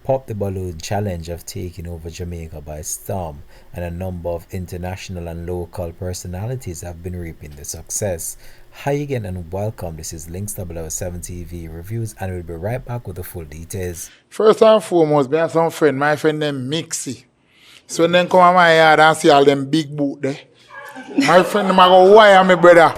Pop the Balloon challenge have taken over Jamaica by storm, and a number of international and local personalities have been reaping the success. Hi again and welcome. This is Links 007 TV reviews, and we'll be right back with the full details. First and foremost, me have some friend, my friend them Mixie. So when them come to my yard and see all them big boot there, my friend them a go wire me brother.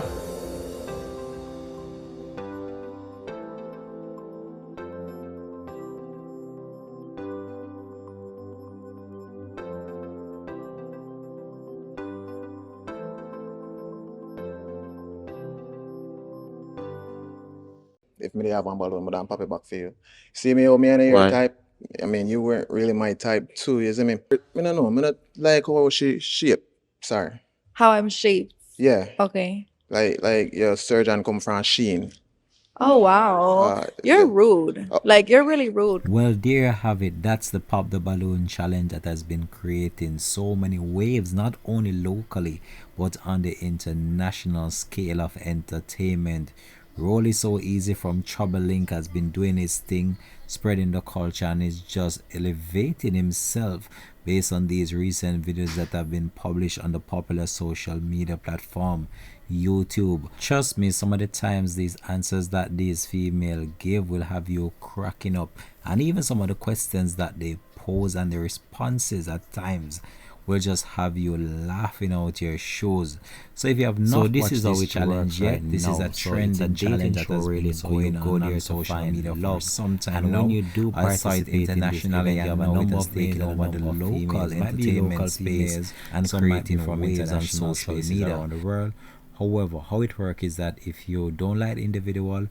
If me have one balloon, I'm pop it back for you. See me, how me and your type. I mean, you weren't really my type too, you see me? Me no know, me not like how she shape. Sorry. How I'm shaped. Yeah. Okay. Like your surgeon come from Sheen. Oh wow. You're rude. Like you're really rude. Well, there you have it. That's the Pop the Balloon challenge that has been creating so many waves, not only locally, but on the international scale of entertainment. Rolly So Easy from Trouble Link has been doing his thing, spreading the culture, and is just elevating himself based on these recent videos that have been published on the popular social media platform YouTube. Trust me, some of the times these answers that these females give will have you cracking up, and even some of the questions that they pose and the responses at times will just have you laughing out your shoes. So if you have not watched this challenge yet, this is a trend and challenge that has been going on social media for some time. And when you do participate internationally, you have a number of taking over the local entertainment space and creating from international social media around the world. However, how it works is that if you don't like the individual,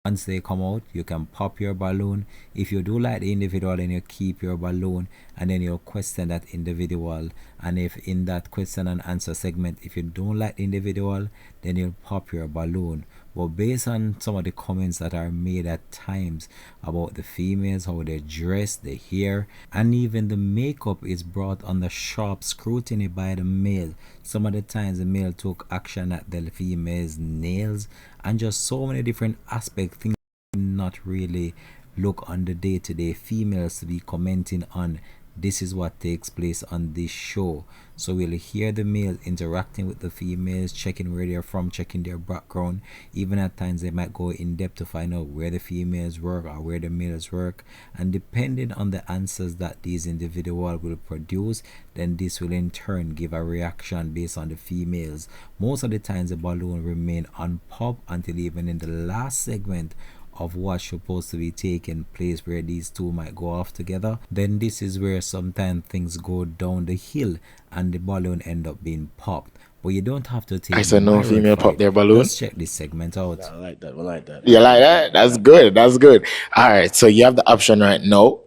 once they come out, you can pop your balloon. If you do like the individual, then you keep your balloon and then you'll question that individual. And if in that question and answer segment, if you don't like the individual, then you'll pop your balloon. But based on some of the comments that are made at times about the females, how they dress, the hair, and even the makeup is brought under sharp scrutiny by the male. Some of the times the male took action at the female's nails and just so many different aspects, things not really look on the day-to-day females to be commenting on. This is what takes place on this show. So we'll hear the males interacting with the females, checking where they're from, checking their background. Even at times they might go in depth to find out where the females work or where the males work. And depending on the answers that these individuals will produce, then this will in turn give a reaction based on the females. Most of the times the balloon remain on pop until even in the last segment of what's supposed to be taking place, where these two might go off together. Then this is where sometimes things go down the hill and the balloon end up being popped. But you don't have to take I said no female pop their balloon. Let's check this segment out. I like that. I like that. You like that? That's good. That's good. All right. So you have the option right now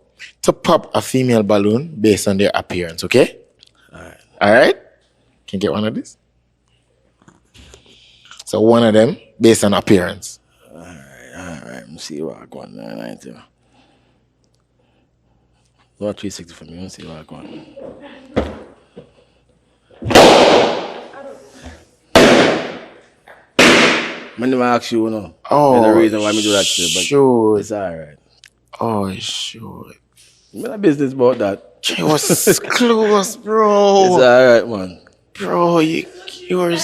to pop a female balloon based on their appearance. Okay. All right. Can you get one of these? So one of them based on appearance. Alright, let me see what I got on there. Right there. About 360 for me. Let's see what I got. I'm never ask you, no. Oh, there's a reason why I do that too, but sure. it's alright. Oh, sure. I'm not business about that. It was close, bro. It's alright, man. Bro, you were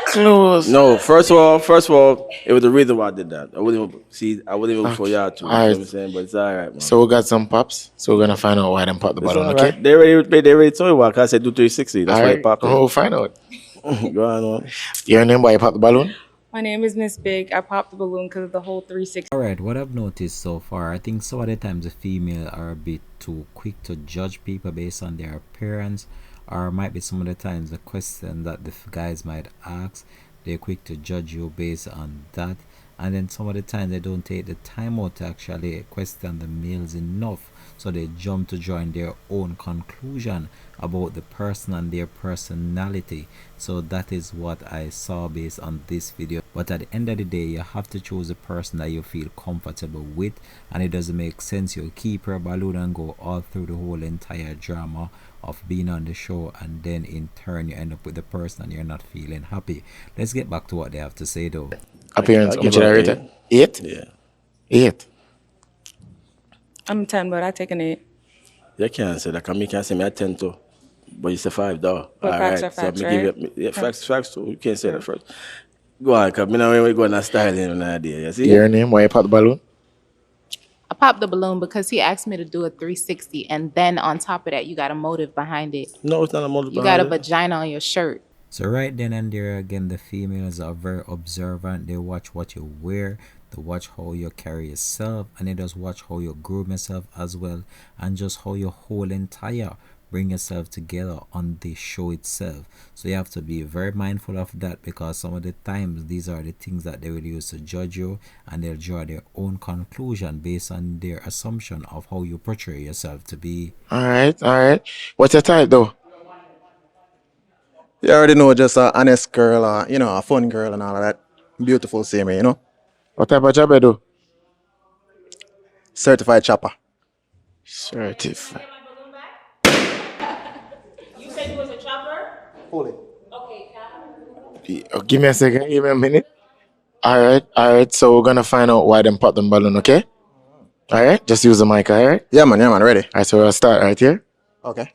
close. No, first of all, it was the reason why I did that. I wouldn't even look for y'all too. You know what I'm saying? But it's alright, man. So we got some pops. So we're gonna find out why them pop the balloon, Right. okay? They already told you why. Cause I said do 360. That's why they popped it. Oh, we'll find out. Go on. Your name why you pop the balloon? My name is Miss Big. I popped the balloon because of the whole 360. Alright, what I've noticed so far, I think some of the times the female are a bit too quick to judge people based on their appearance, or might be some of the times the question that the guys might ask, they're quick to judge you based on that. And then some of the times they don't take the time out to actually question the males enough, so they jump to join their own conclusion about the person and their personality. So that is what I saw based on this video. But at the end of the day, you have to choose a person that you feel comfortable with, and it doesn't make sense you keep your balloon and go all through the whole entire drama of being on the show, and then in turn you end up with the person and you're not feeling happy. Let's get back to what they have to say though. Appearance, how much did I rate it? 8? Yeah. 8. I'm 10, but I take an 8. You can't say that. Cause me can't say me at 10 too. But you say 5 though. But All facts right. are So facts, me right? give you yeah, facts too. You can't say that first. Go on, cause me know when we go on a styling and idea. You see? Your name? Why you pop the balloon? I popped the balloon because he asked me to do a 360, and then on top of that, you got a motive behind it. No, it's not a multiple You got a behind it. vagina on your shirt. So right then and there again, the females are very observant. They watch what you wear, they watch how you carry yourself, and they just watch how you groom yourself as well, and just how your whole entire bring yourself together on the show itself. So you have to be very mindful of that, because some of the times these are the things that they will use to judge you, and they'll draw their own conclusion based on their assumption of how you portray yourself to be. Alright, alright. What's your type though? You already know, just a honest girl, a fun girl and all of that. Beautiful, see me, What type of job you do? Certified chopper. Certified. You said you was a chopper? Pull it. Give me a second, give me a minute. Alright. So we're gonna find out why them pop them balloon, okay? Alright, just use the mic, alright? Yeah, man, ready. Alright, so we'll start right here. Okay.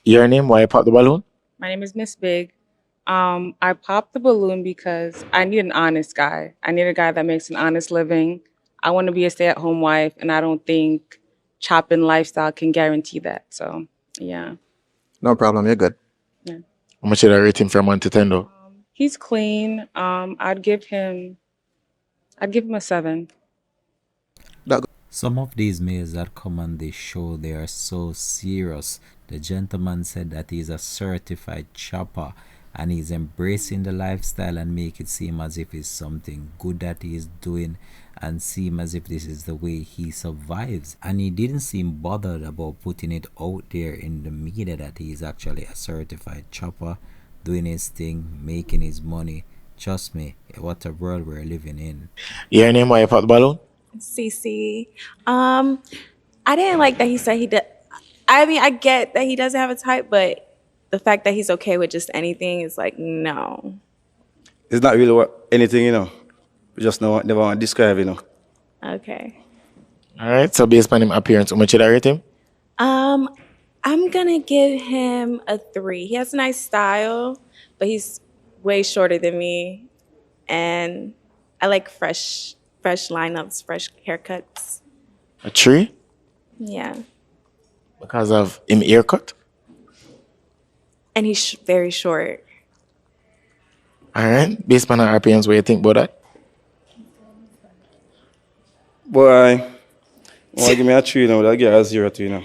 Your name? Why you pop the balloon? My name is Miss Big. I popped the balloon because I need an honest guy. I need a guy that makes an honest living. I want to be a stay-at-home wife, and I don't think chopping lifestyle can guarantee that. So, yeah. No problem, you're good. Yeah. How much should I rate him from 1 to 10 though? He's clean. I'd give him a 7. Some of these males that come on this show, they are so serious. The gentleman said that he's a certified chopper, and he's embracing the lifestyle and make it seem as if it's something good that he is doing, and seem as if this is the way he survives. And he didn't seem bothered about putting it out there in the media that he is actually a certified chopper, doing his thing, making his money. Trust me, what a world we're living in. Your name? Why you pop the balloon? CC. I didn't like that he said he did. I mean, I get that he doesn't have a type, but the fact that he's okay with just anything is like, no. It's not really anything, We just never want to describe, Okay. Alright, so based on him appearance, how much should I rate him? I'm gonna give him a 3. He has a nice style, but he's way shorter than me, and I like fresh lineups, fresh haircuts. A 3? Yeah. Because of him haircut? And he's very short. Alright, based on our appearance, what do you think about that? Boy, give me a 3 now, I'll get a 0 to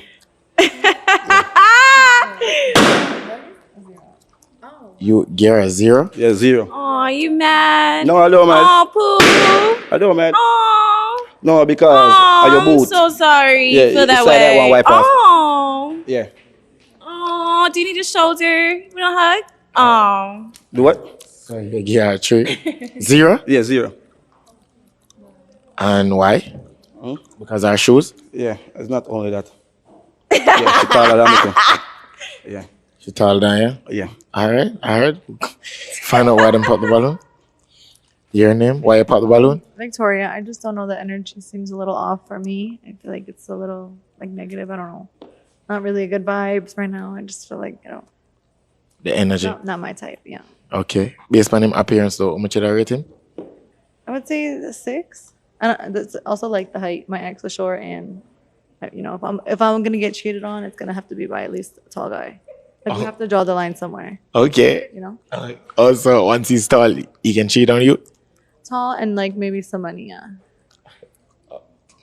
You get a 0? Yeah, 0. Oh, you mad? No, I don't, man. Oh, poo. I don't, man. Oh. No, because of your boot. I'm so sorry. Yeah, You feel that it's like that way. one wipe off. Oh. Yeah. Oh, do you need a shoulder? You want a hug? Oh. Do what? So you get a 3. 0? Yeah, 0. And why? Because our shoes? Yeah, it's not only that. Yeah, she taller than me too. Yeah. She taller than you? Yeah. Alright. Find out why them pop the balloon. Your name? Why you pop the balloon? Victoria, I just don't know. The energy seems a little off for me. I feel like it's a little negative. I don't know. Not really a good vibes right now. I just feel like, The energy. not my type. Yeah. Okay. Based on him appearance though, how much should I rate him? I would say a 6. And that's also like the height. My ex was short, and if I'm gonna get cheated on, it's gonna have to be by at least a tall guy. Like you have to draw the line somewhere. Okay. Also, once he's tall, he can cheat on you? Tall and maybe some money. Yeah.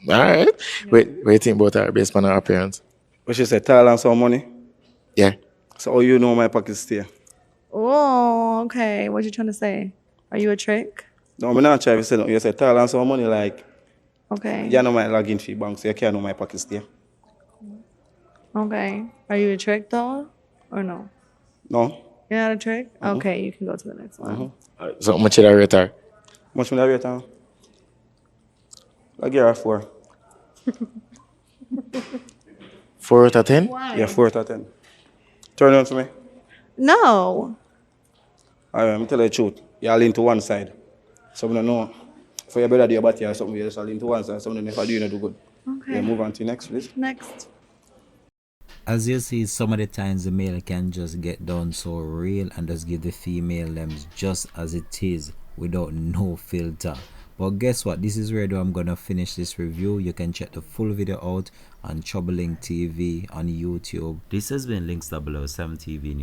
Alright. Wait, what do you think about her based on her appearance? What she said, tall and some money? Yeah. So how you know my pocket stay? Oh, okay. What you trying to say? Are you a trick? No, I'm not trying to say no. You said tall and some money, Okay. you know my login fee bank, so you can't know my pocket stay. Okay. Are you a trick though? Or no? No. You're not a trick? Okay, you can go to the next one. So how much should I rate her? Much more rate her? I'll give her a 4. 4 out of 10? Why? Yeah, 4 out of 10. Turn on for me. No. Alright, I'm tell you the truth. You all lean to one side. So I don't know. For your brother do your body or something, you just lean to one side. Some of them if I do, you don't do good. Okay. Yeah, move on to next, please. Next. As you see, some of the times the male can just get done so real and just give the female them just as it is without no filter. But guess what? This is where I'm gonna finish this review. You can check the full video out on Troubling TV on YouTube. This has been Links 007 TV News.